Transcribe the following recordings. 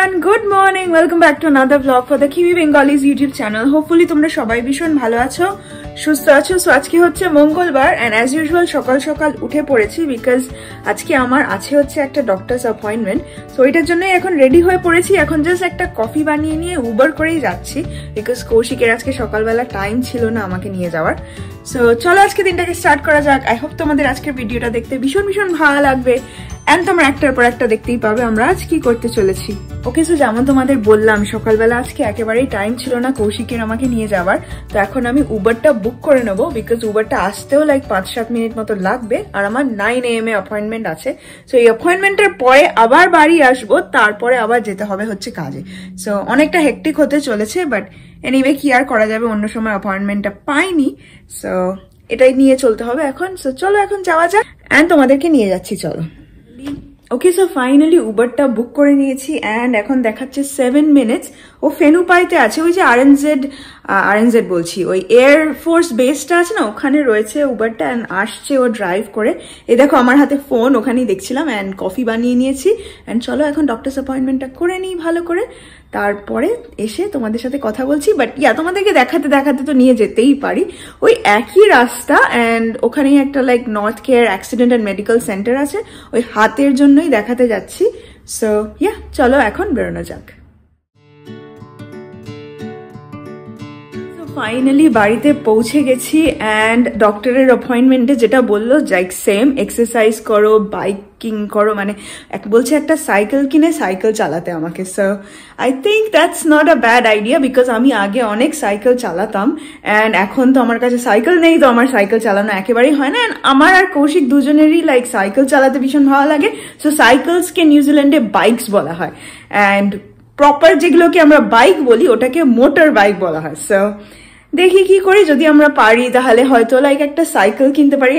everyone, good morning. Welcome back to another vlog for the Kiwi Bengalis YouTube channel. Hopefully তোমরা সবাই ভীষণ ভালো আছো, সুস্থ আছো। সো আজকে হচ্ছে মঙ্গলবার and as usual সকাল সকাল উঠে পড়েছি because আজকে আমার আছে হচ্ছে একটা ডক্টরস অ্যাপয়েন্টমেন্ট। সো এটার জন্য এখন রেডি হয়ে পড়েছি। এখন জাস্ট একটা কফি বানিয়ে নিয়ে উবার করেই যাচ্ছি বিকজ কৌশিকের আজকে সকালবেলা টাইম ছিল না আমাকে নিয়ে যাওয়ার। সো চলো আজকে দিনটাকে স্টার্ট করা যাক। আই হোপ তোমাদের আজকের ভিডিওটা দেখতে ভীষণ ভীষণ ভালো লাগবে এন্ড তোমরা একটার পর একটা দেখতেই পাবে আমরা আজ কি করতে চলেছি। ওকে, সো যেমন তোমাদের বললাম সকালবেলা আজকে একেবারেই টাইম ছিল না কৌশিকের আমাকে নিয়ে যাওয়ার। তো এখন আমি উবারটা বুক করে নেবো বিকজ উবারটা আসতেও লাইক 5-7 মিনিট মতো লাগবে আর আমার 9 AM এ অ্যাপয়েন্টমেন্ট আছে। সো এই অ্যাপয়েন্টমেন্টের পরে আবার বাড়ি আসবো, তারপরে আবার যেতে হবে হচ্ছে কাজে। সো অনেকটা হেক্টিক হতে চলেছে, বাট এনিওয়ে কি আর করা যাবে, অন্য সময় অ্যাপয়েন্টমেন্টটা পাইনি। সো এটাই নিয়ে চলতে হবে এখন। সো চলো এখন যাওয়া যাক এন্ড তোমাদেরকে নিয়ে যাচ্ছি, চলো। ওকে, সো ফাইনালি উবারটা বুক করে নিয়েছি অ্যান্ড এখন দেখাচ্ছে 7 মিনিটস। ও ফেনুপাইতে আছে, ওই যে আরএনজেড বলছি, ওই এয়ার ফোর্স বেসটা আছে না, ওখানে রয়েছে উবারটা অ্যান্ড আসছে ও ড্রাইভ করে। এই দেখো আমার হাতে ফোন, ওখানেই দেখছিলাম অ্যান্ড কফি বানিয়ে নিয়েছি অ্যান্ড চলো এখন ডক্টরস অ্যাপয়েন্টমেন্টটা করে নিই ভালো করে, তারপরে এসে তোমাদের সাথে কথা বলছি। বাট তোমাদেরকে দেখাতে দেখাতে তো নিয়ে যেতেই পারি, ওই একই রাস্তা অ্যান্ড ওখানেই একটা like north care accident and medical centre আছে, ওই হাতের জন্যই দেখাতে যাচ্ছি। সো চলো এখন বেরোনো যাক। ফাইনালি বাড়িতে পৌঁছে গেছি অ্যান্ড ডক্টরের অ্যাপয়েন্টমেন্টে যেটা বললো লাইক সেম, এক্সারসাইজ করো, বাইকিং করো, মানে বলছে একটা সাইকেল কিনে সাইকেল চালাতে আমাকে। So I think that's not a bad idea because আমি আগে অনেক সাইকেল চালাতাম অ্যান্ড এখন তো আমার কাছে সাইকেল নেই, তো আমার সাইকেল চালানো একেবারেই হয় না। অ্যান্ড আমার আর কৌশিক দুজনেরই লাইক সাইকেল চালাতে ভীষণ ভালো লাগে। সো সাইকেলসকে নিউজিল্যান্ডে বাইকস বলা হয় অ্যান্ড প্রপার যেগুলোকে আমরা বাইক বলি ওটাকে মোটর বাইক বলা হয়। সো দেখি কি করি, যদি আমরা পারি তাহলে হয়তো লাইক একটা সাইকেল কিনতে পারি।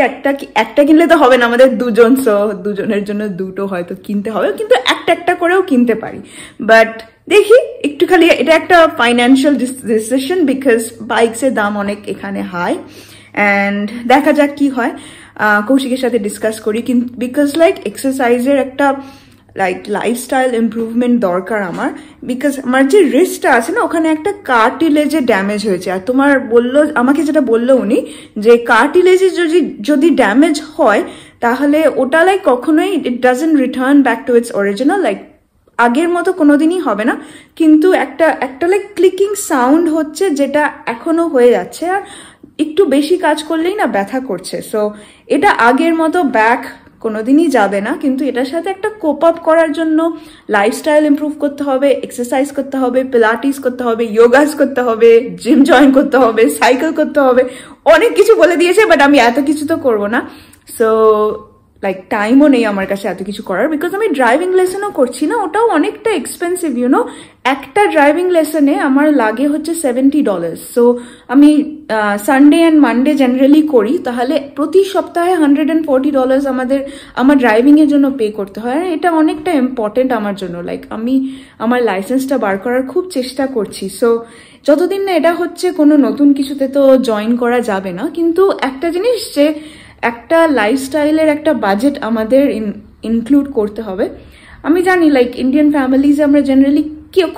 একটা কিনলে তো হবে না, আমাদের দুজন, সো দুজনের জন্য দুটো হয়তো কিনতে হবে, কিন্তু একটা করেও কিনতে পারি। বাট দেখি একটু খালি, এটা একটা ফাইন্যান্সিয়াল ডিসিশন বিকজ বাইকসের দাম অনেক এখানে হাই অ্যান্ড দেখা যাক কি হয়। কৌশিকের সাথে ডিসকাস করি বিকজ লাইক এক্সারসাইজের একটা লাইক লাইফস্টাইল ইম্প্রুভমেন্ট দরকার আমার, বিকজ আমার যে রিস্টটা আছে না ওখানে একটা কার্টিলেজে ড্যামেজ হয়েছে। আর তোমার আমাকে যেটা বললো উনি যে কার্টিলেজে যদি ড্যামেজ হয় তাহলে ওটা লাইক কখনোই it doesn't return back to its original, like আগের মতো কোনোদিনই হবে না, কিন্তু একটা লাইক ক্লিকিং সাউন্ড হচ্ছে যেটা এখনো হয়ে যাচ্ছে আর একটু বেশি কাজ করলেই না ব্যথা করছে। সো এটা আগের মতো ব্যাক কোনোদিনই যাবে না, কিন্তু এটার সাথে একটা কোপ আপ করার জন্য লাইফস্টাইল ইমপ্রুভ করতে হবে, এক্সারসাইজ করতে হবে, পিলাটিস করতে হবে, যোগাস করতে হবে, জিম জয়েন করতে হবে, সাইকেল করতে হবে, অনেক কিছু বলে দিয়েছে। বাট আমি এত কিছু তো করবো না, সো লাইক টাইমও নেই আমার কাছে এত কিছু করার বিকজ আমি ড্রাইভিং লেসনও করছি না, ওটাও অনেকটা এক্সপেন্সিভ ইউনো। একটা ড্রাইভিং লেসনে আমার লাগে হচ্ছে $70। সো আমি সানডে অ্যান্ড মানডে জেনারেলি করি, তাহলে প্রতি সপ্তাহে $140 আমার ড্রাইভিং এর জন্য পে করতে হয়। এটা অনেকটা ইম্পর্টেন্ট আমার জন্য, লাইক আমি আমার লাইসেন্সটা বার করার খুব চেষ্টা করছি। সো যতদিন না এটা হচ্ছে কোনো নতুন কিছুতে তো জয়েন করা যাবে না, কিন্তু একটা জিনিস যে একটা লাইফস্টাইলের একটা বাজেট আমাদের ইনক্লুড করতে হবে। আমি জানি লাইক ইন্ডিয়ান ফ্যামিলিজ আমরা জেনারেলি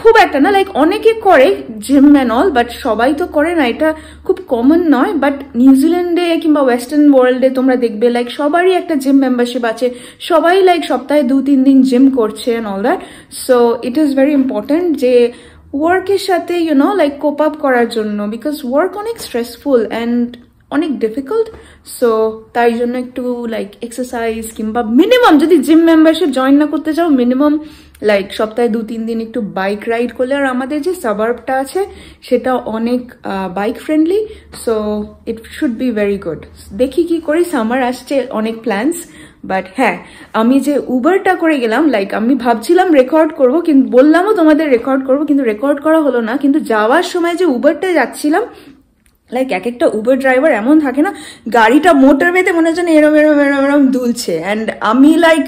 খুব একটা না, লাইক অনেকে করে জিম অ্যান্ড অল, বাট সবাই তো করে না, এটা খুব কমন নয়। বাট নিউজিল্যান্ডে কিংবা ওয়েস্টার্ন ওয়ার্ল্ডে তোমরা দেখবে লাইক সবারই একটা জিম মেম্বারশিপ আছে, সবাই লাইক সপ্তাহে 2-3 দিন জিম করছে and all that. So it is very important যে ওয়ার্কের সাথে লাইক কোপ আপ করার জন্য, বিকজ ওয়ার্ক অনেক স্ট্রেসফুল অ্যান্ড অনেক ডিফিকাল্ট। সো তাই জন্য একটু লাইক এক্সারসাইজ কিংবা মিনিমাম যদি জিম মেম্বারশিপ জয়েন না করতে চাও মিনিমাম লাইক সপ্তাহে 2-3 দিন একটু বাইক রাইড করলে। আর আমাদের যে সাবার্বটা আছে সেটা অনেক bike friendly, so it should be very good. দেখি কি করি, সামার আসছে, অনেক প্ল্যানস। বাট হ্যাঁ, আমি যে উবারটা করে গেলাম লাইক আমি ভাবছিলাম রেকর্ড করবো, কিন্তু বললামও তোমাদের রেকর্ড করবো, কিন্তু রেকর্ড করা হলো না। কিন্তু যাওয়ার সময় যে উবারটা যাচ্ছিলাম লাইক এক একটা উবার ড্রাইভার এমন থাকে না, গাড়িটা মোটরওয়েতে মনে হচ্ছে এরম দুলছে অ্যান্ড আমি like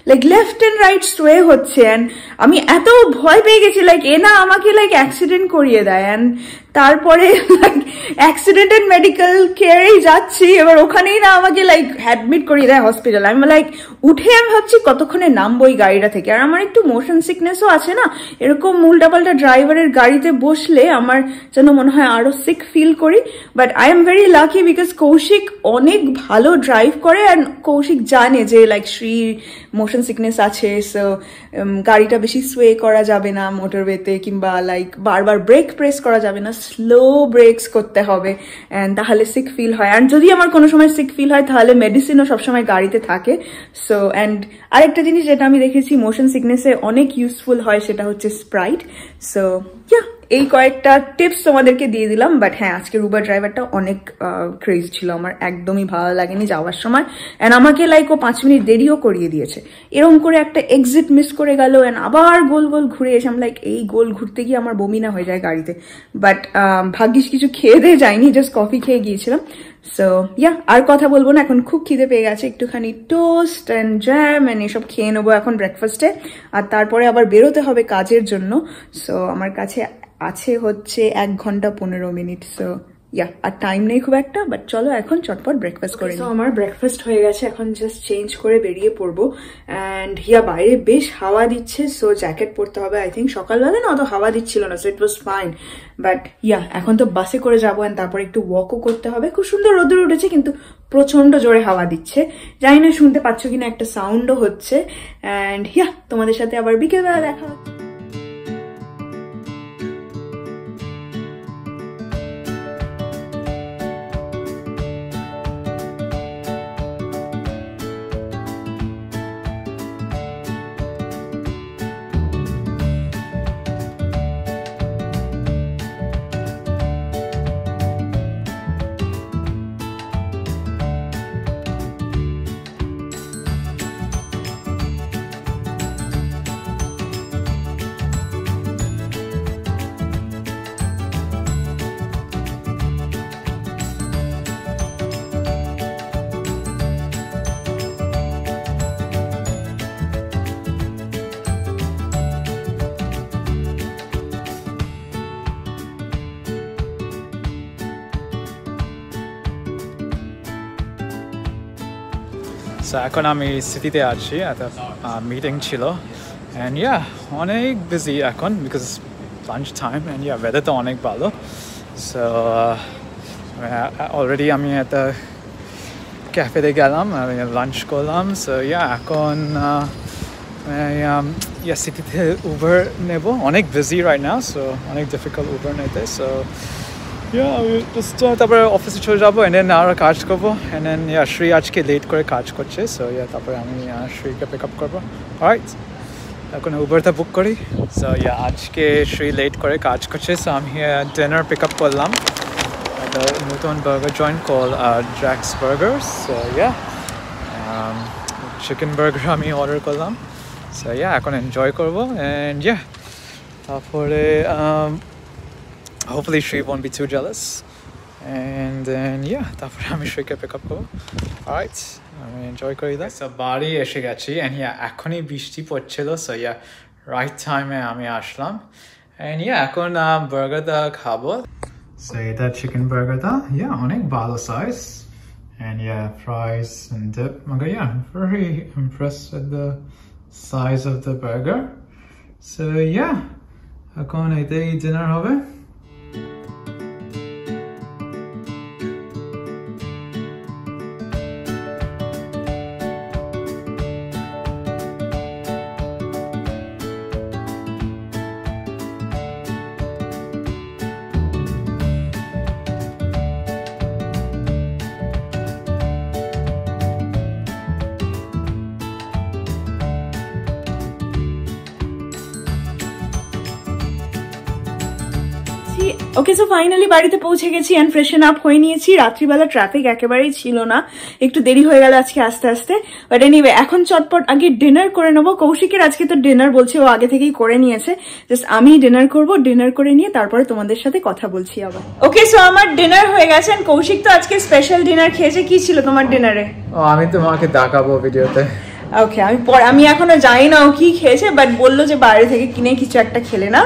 like left and right sway হচ্ছে অ্যান্ড আমি এত ভয় পেয়ে গেছি লাইক এ না আমাকে লাইক অ্যাক্সিডেন্ট করিয়ে দেয়। অ্যান্ড তারপরে লাইক অ্যাক্সিডেন্ট এন্ড মেডিকেল কেয়ারেই যাচ্ছি, এবার ওখানেই না আমাকে লাইক অ্যাডমিট করিয়ে দেয় হসপিটাল। আমি লাইক উঠে আমি ভাবছি কতক্ষণে নামবো এই গাড়িটা থেকে। আর আমার একটু মোশন সিকনেসও আছে না, এরকম উল্টাপাল্টা ড্রাইভারের গাড়িতে বসলে আমার যেন মনে হয় আরো সিক ফিল করি। But I am very lucky because Koushik অনেক ভালো ড্রাইভ করে অ্যান্ড কৌশিক জানে যে লাইক শ্রী মোশন সিকনেস আছে, সো গাড়িটা বেশি সোয়ে করা যাবে না মোটরওয়েতে, কিংবা লাইক বারবার ব্রেক প্রেস করা যাবে না, স্লো ব্রেকস করতে হবে অ্যান্ড তাহলে সিক ফিল হয়। অ্যান্ড যদি আমার কোনো সময় সিক ফিল হয় তাহলে মেডিসিনও সবসময় গাড়িতে থাকে। সো অ্যান্ড আরেকটা জিনিস যেটা আমি দেখেছি মোশন সিকনেসে অনেক ইউজফুল হয় সেটা হচ্ছে স্প্রাইট। সো ইয়া, এই কয়েকটা টিপস তোমাদেরকে দিয়ে দিলাম। বাট হ্যাঁ, আজকের উবার ড্রাইভারটা অনেক ক্রেজি ছিল, আমার একদমই ভালো লাগেনি যাওয়ার সময়। অ্যান্ড আমাকে লাইক ও 5 মিনিট দেরিও করিয়ে দিয়েছে, এরকম করে একটা এক্সিট মিস করে গেল অ্যান্ড আবার গোল গোল ঘুরে এসে লাইক এই গোল ঘুরতে গিয়ে আমার বমি না হয়ে যায় গাড়িতে। বাট ভাগ্যিস কিছু খেয়ে দিয়ে যাইনি, জাস্ট কফি খেয়ে গিয়েছিলাম। সো ইয়া, আর কথা বলবো না, এখন খুব খিদে পেয়ে গেছে, একটুখানি টোস্ট অ্যান্ড জ্যাম অ্যান্ড এসব খেয়ে নেবো এখন ব্রেকফাস্টে। আর তারপরে আবার বেরোতে হবে কাজের জন্য। সো আমার কাছে আছে হচ্ছে 1 ঘন্টা 15 মিনিট। সো ইয়া, আর টাইম নেই খুব একটা, বাট চলো এখন চটপট ব্রেকফাস্ট করে। সো আমার ব্রেকফাস্ট হয়ে গেছে, এখন জাস্ট চেঞ্জ করে বেরিয়ে পড়বো। অ্যান্ড ইয়া, বাইরে বেশ হাওয়া দিচ্ছে, সো জ্যাকেট পরতে হবে। আই থিঙ্ক সকালবেলা না অত হাওয়া দিচ্ছিল না, so it was fine. But yeah, এখন তো বাসে করে যাবো অ্যান্ড তারপরে একটু ওয়াকও করতে হবে। খুব সুন্দর রোদ্দুর উঠেছে কিন্তু প্রচন্ড জোরে হাওয়া দিচ্ছে, জানি না শুনতে পাচ্ছ কিনা, একটা সাউন্ডও হচ্ছে। অ্যান্ড ইয়া, তোমাদের সাথে আবার বিকেলবেলা দেখা হচ্ছে। So এখন আমি সিটিতে আছি, একটা মিটিং ছিল and yeah অনেক বিজি এখন because lunch time and yeah weather তো অনেক ভালো। So already আমি একটা ক্যাফেতে গেলাম, আমি লাঞ্চ করলাম। So yeah এখন সিটিতে উবার নেব, অনেক বিজি right now, so অনেক ডিফিকাল্ট উবার নিতে। So yeah, just তারপরে অফিসে চলে যাবো and then আরো কাজ করবো and then yeah শ্রী আজকে লেট করে কাজ করছে, so yeah তারপরে আমি শ্রীকে পিক আপ করবো। অলরাইট, এখন উবারটা বুক করি। So yeah আজকে শ্রী লেট করে কাজ করছে, so আমি ডিনার পিক আপ করলাম একটা নতুন burger joint call Jack's burger. So yeah chicken burger আমি অর্ডার করলাম। So yeah এখন এনজয় করবো and yeah তারপরে hopefully Shri won't be too jealous and then yeah তারপরে আমি শ্রীকে পিক আপ করবো। অলরাইট, আমি এনজয় করি দা। সো বাড়ি এসে গেছি and yeah এখনই বৃষ্টি পড়ছিল, so yeah রাইট টাইমে আমি আসলাম and yeah এখন বার্গারটা খাবো। সো এটা চিকেন বার্গারটা yeah অনেক ভালো size and yeah fries and dip. Yeah, I'm very impressed with the size of the burger. So yeah এখন এটাই ডিনার হবে। ওকে, সো ফাইনালি বাড়িতে পৌঁছে গেছি এন্ড ফ্রেশন আপ হয়ে নিয়েছি। রাত্রিবেলা ট্রাফিক একেবারেই ছিল না, একটু দেরি হয়ে গেল আজকে আস্তে আস্তে। বাট এনিওয়ে এখন চটপট আগে ডিনার করে নেবো। কৌশিকের আজকে তো ডিনার বলছে ও আগে থেকেই করে নিয়েছে, জাস্ট আমি ডিনার করবো। ডিনার করে নিয়ে তারপরে তোমাদের সাথে কথা বলছি আবার। ওকে, সো আমার ডিনার হয়ে গেছে। কৌশিক তো আজকে স্পেশাল ডিনার খেয়েছে। কি ছিল তোমার ডিনারে? আমি তোমাকে দেখাবো ভিডিওতে। ওকে আমি এখনো জানি না ও কি খেয়েছে, বাট বললো যে বাইরে থেকে কিনে কিছু একটা খেলে না।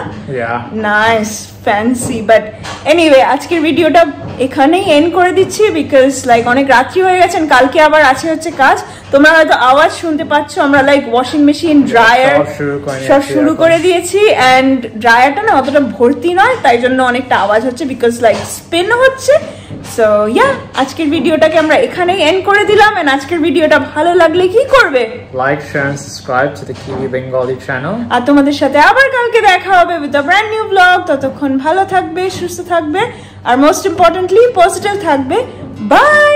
Nice fancy. বাট এনিওয়ে আজকের ভিডিওটা এখানেই এন্ড করে দিচ্ছি, বিকজ লাইক অনেক রাত্রি হয়ে গেছেন, কালকে আবার আছে হচ্ছে কাজ। তোমরা হয়তো আওয়াজ শুনতে পাচ্ছ, আমরা লাইক ওয়াশিং মেশিন ড্রায়ার সব শুরু করে দিয়েছি, অ্যান্ড ড্রায়ারটা না অতটা ভর্তি নয়, তাই জন্য অনেকটা আওয়াজ হচ্ছে, বিকজ লাইক স্পিন হচ্ছে। সো ইয়া, আজকের ভিডিওটাকে আমরা এখানেই এন্ড করে দিলাম। এন্ড আজকের ভিডিওটা ভালো লাগলে কি করবে? Like, share and subscribe to the Kiwi Bengali channel. আর তোমাদের সাথে আবার কালকে দেখা হবে with a brand new blog. ততক্ষণ ভালো থাকবে, সুস্থ থাকবে, আর মোস্ট ইম্পর্টেন্টলি পজিটিভ থাকবে। বাই।